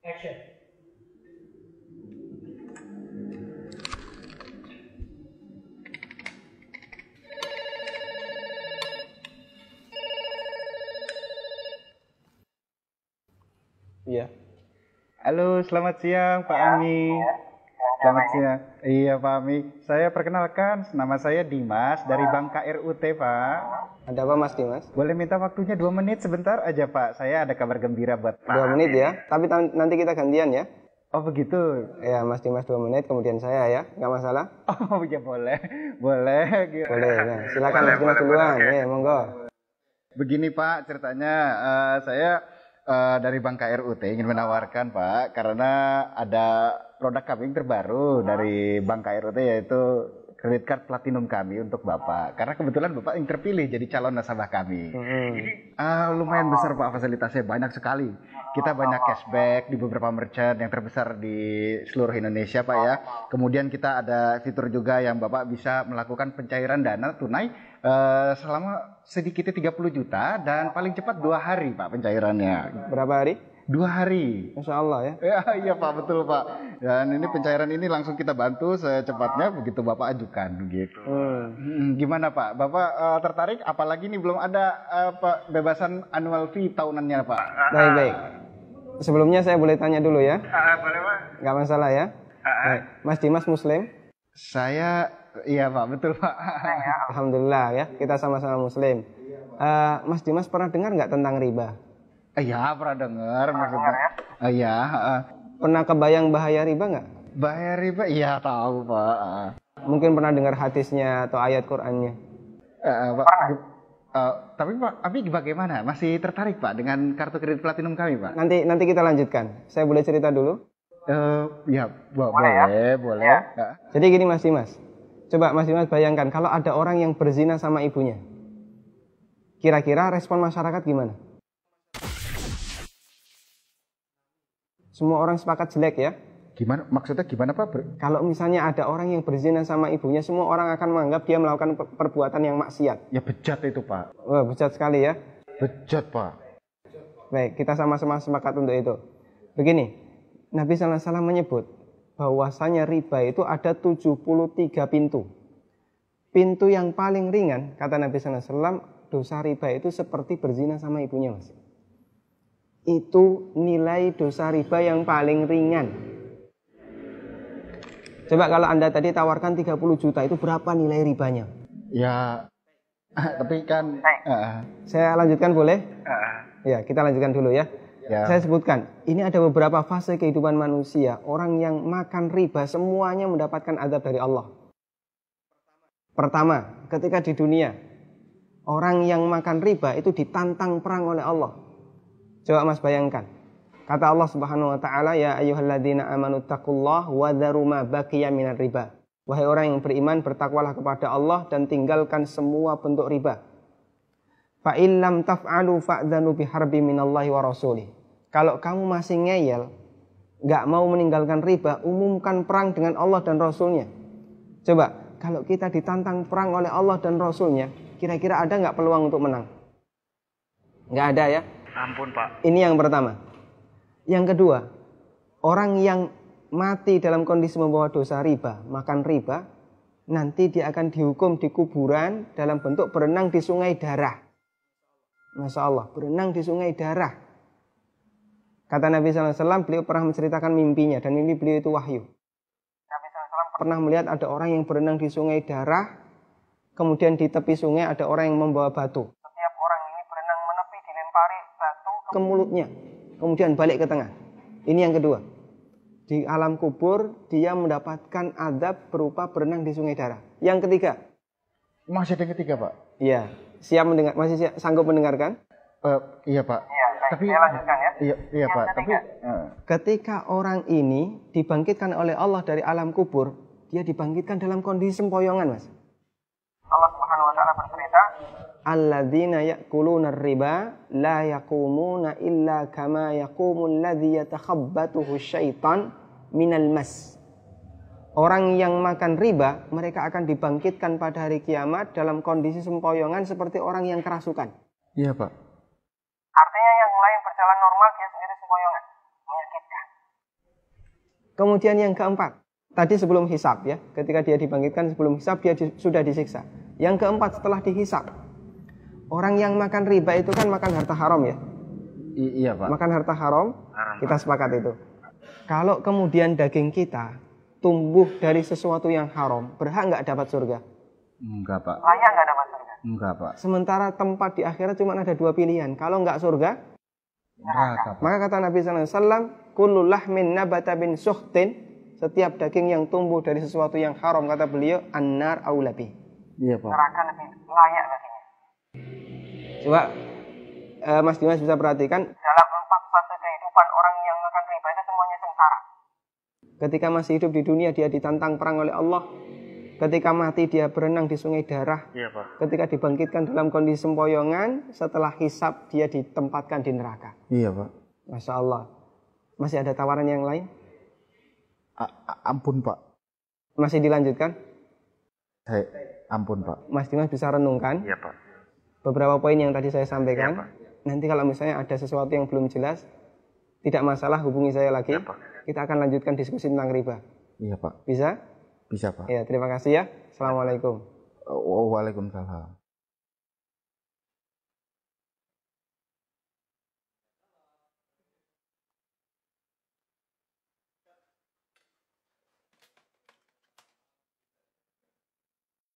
Action. Iya. Halo, selamat siang Pak Ami. Selamat siang. Iya Pak Ami. Saya perkenalkan, nama saya Dimas dari Bank KRUT Pak. Ada apa Mas Dimas? Boleh minta waktunya 2 menit sebentar aja Pak. Saya ada kabar gembira buat Pak. 2 menit ya. Tapi nanti kita gantian ya. Oh begitu. Ya Mas Dimas 2 menit, kemudian saya ya. Nggak masalah? Oh ya boleh. Boleh. Gitu. Boleh. Nah, silakan Mas Dimas duluan. Ya, monggo. Begini Pak, ceritanya saya dari Bank KRUT ingin menawarkan Pak, karena ada produk kami yang terbaru dari Bank KRUT, yaitu credit card platinum kami untuk Bapak. Karena kebetulan Bapak yang terpilih jadi calon nasabah kami. Lumayan besar Pak, fasilitasnya banyak sekali. Kita banyak cashback di beberapa merchant yang terbesar di seluruh Indonesia Pak ya. Kemudian kita ada fitur juga yang Bapak bisa melakukan pencairan dana tunai selama sedikitnya 30 juta dan paling cepat 2 hari Pak pencairannya. Berapa hari? 2 hari. Masya Allah ya. Ya, iya Pak, betul Pak. Dan ini pencairan ini langsung kita bantu secepatnya begitu Bapak ajukan gitu. Gimana Pak? Bapak tertarik? Apalagi ini belum ada bebasan annual fee tahunannya Pak. Baik. Sebelumnya saya boleh tanya dulu ya? Boleh Pak. Nggak masalah ya? Baik. Mas Dimas Muslim? Saya, iya Pak, betul Pak. Alhamdulillah ya, kita sama-sama Muslim. Mas Dimas pernah dengar nggak tentang riba? Iya, pernah dengar maksudnya. Iya. Pernah kebayang bahaya riba nggak? Bahaya riba? Iya tahu Pak. Mungkin pernah dengar hadisnya atau ayat Qur'annya. Pak, tapi Pak, Abi bagaimana? Masih tertarik Pak dengan kartu kredit platinum kami Pak? Nanti kita lanjutkan. Saya boleh cerita dulu? Ya, boleh. Ya. Jadi gini Mas Dimas. Coba Mas Dimas bayangkan kalau ada orang yang berzina sama ibunya. Kira-kira respon masyarakat gimana? Semua orang sepakat jelek ya. Gimana? Maksudnya gimana Pak? Kalau misalnya ada orang yang berzina sama ibunya, semua orang akan menganggap dia melakukan perbuatan yang maksiat. Ya bejat itu Pak. Wah, bejat sekali ya. Bejat Pak. Baik, kita sama-sama sepakat untuk itu. Begini, Nabi SAW menyebut bahwasanya riba itu ada 73 pintu. Pintu yang paling ringan, kata Nabi SAW, dosa riba itu seperti berzina sama ibunya Mas. Itu nilai dosa riba yang paling ringan. Coba kalau Anda tadi tawarkan 30 juta, itu berapa nilai ribanya? Ya, tapi kan... Saya lanjutkan boleh? Ya, kita lanjutkan dulu ya. Saya sebutkan, ini ada beberapa fase kehidupan manusia. Orang yang makan riba semuanya mendapatkan azab dari Allah. Pertama, ketika di dunia, orang yang makan riba itu ditantang perang oleh Allah. Coba Mas bayangkan. Kata Allah Subhanahu wa taala, ya ayyuhalladzina amanu taqullaha wa dharu ma baqiya minar riba. Wahai orang yang beriman, bertakwalah kepada Allah dan tinggalkan semua bentuk riba. Fa in lam taf'alu fa'dzanu biharbi minallahi wa rasulih. Kalau kamu masih ngeyel, enggak mau meninggalkan riba, umumkan perang dengan Allah dan Rasulnya. Coba, kalau kita ditantang perang oleh Allah dan Rasulnya, kira-kira ada enggak peluang untuk menang? Enggak ada ya? Ampun Pak. Ini yang pertama. Yang kedua, orang yang mati dalam kondisi membawa dosa riba, makan riba, nanti dia akan dihukum di kuburan dalam bentuk berenang di sungai darah. Masya Allah, berenang di sungai darah. Kata Nabi SAW, beliau pernah menceritakan mimpinya, dan mimpi beliau itu wahyu. Nabi SAW pernah melihat ada orang yang berenang di sungai darah, kemudian di tepi sungai ada orang yang membawa batu. Setiap orang ini berenang menepi dilempari batu ke mulutnya, kemudian balik ke tengah. Ini yang kedua. Di alam kubur dia mendapatkan azab berupa berenang di sungai darah. Yang ketiga. Masih ada yang ketiga Pak? Iya. Siap mendengar? Masih sanggup mendengarkan? Iya Pak. Iya. Tapi saya lanjutkan ya. Iya Pak. Tapi ketika orang ini dibangkitkan oleh Allah dari alam kubur, dia dibangkitkan dalam kondisi sempoyongan Mas. Allah Subhanahu wa taala bercerita, alladzina ya'kuluna riba la yaqumuna illa kama yaqumul ladzi yatakhabbathu syaitan minal mas. Orang yang makan riba, mereka akan dibangkitkan pada hari kiamat dalam kondisi sempoyongan seperti orang yang kerasukan. Iya, Pak. Artinya yang lain berjalan normal, dia sendiri sempoyongan. Menyakitkan. Kemudian yang keempat, tadi sebelum hisab ya, ketika dia dibangkitkan sebelum hisab, dia sudah disiksa. Yang keempat setelah dihisab, orang yang makan riba itu kan makan harta haram ya. Iya, Pak. Makan harta haram, kita sepakat itu. Kalau kemudian daging kita tumbuh dari sesuatu yang haram, berhak nggak dapat surga? Enggak, Pak. Layak nggak dapat surga? Enggak, Pak. Sementara tempat di akhirat cuma ada dua pilihan. Kalau nggak surga, Neraka, Pak. maka kata Nabi SAW, kullu lahmin nabata bin suhtin, setiap daging yang tumbuh dari sesuatu yang haram, kata beliau, annar aulabi. Iya, Pak. Neraka lebih layak baginya. Coba Mas Dimas bisa perhatikan, dalam 4 fase kehidupan orang yang makan riba itu semuanya sengsara. Ketika masih hidup di dunia dia ditantang perang oleh Allah. Ketika mati dia berenang di sungai darah. Iya, Pak. Ketika dibangkitkan dalam kondisi sempoyongan, setelah hisab dia ditempatkan di neraka. Iya, Pak. Masya Allah. Masih ada tawaran yang lain? Ampun, Pak. Masih dilanjutkan? Ampun, Pak. Mas Dimas bisa renungkan Iya, Pak. beberapa poin yang tadi saya sampaikan. Iya, Pak. Nanti kalau misalnya ada sesuatu yang belum jelas, tidak masalah, hubungi saya lagi. Iya, Pak. Kita akan lanjutkan diskusi tentang riba. Iya, Pak. Bisa? Bisa, Pak. Ya, terima kasih ya. Assalamualaikum. Waalaikumsalam.